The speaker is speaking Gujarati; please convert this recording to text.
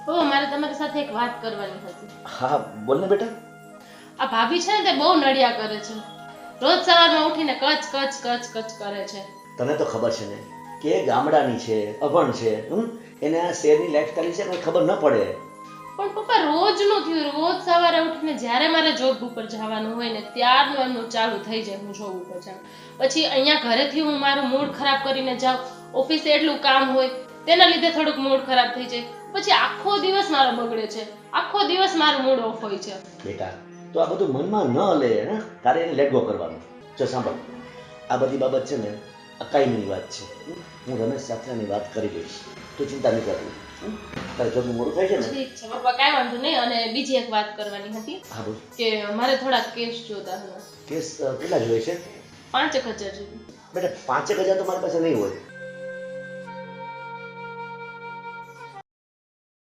ઓ મારે તમારી સાથે એક વાત કરવાની હતી. હા બોલ ને બેટા. આ ભાભી છે ને તે બહુ નડિયા કરે છે. રોજ સવારમાં ઉઠીને કચ કચ કચ કચ કરે છે. તને તો ખબર છે ને કે એ ગામડાની છે, અભણ છે. એને આ શહેરની લાઈફસ્ટાઈલ છે કંઈ ખબર ન પડે. પણ પપ્પા રોજનું થયું, રોજ સવારે ઉઠીને જ્યારે મારે જોબ ઉપર જવાનું હોય ને ત્યારનું એમનું ચાલુ થઈ જાય હું જોબ ઉપર જાઉં. પછી અહીંયા ઘરેથી હું મારું મૂડ ખરાબ કરીને જાઉં, ઓફિસે એટલું કામ હોય તેના લીધે થોડુંક મૂડ ખરાબ થઈ જાય. પછી આખો દિવસ મારો બગડે છે, આખો દિવસ મારું મૂડ ઓફ હોય છે. બેટા તો આ બધું મનમાં ન લે ને, તારે એને લેટ ગો કરવાનું. જો સાંભળ, આ બધી બાબત છે ને આ કાયમીની વાત છે. હું રમેશ સાથે આની વાત કરી દઈશ, તું ચિંતા નહીં કરતી. તારે જોબનું મોડું થાય છે ને. ઠીક છે પપ્પા, કાંઈ વાંધો નહીં. અને બીજી એક વાત કરવાની હતી હા બોલ. કે મારે થોડા કેસ જોતા હતા. કેસ કેટલા જોઈએ છે? 5,000 જેવું. બેટા 5,000 તો મારી પાસે નહીં હોય.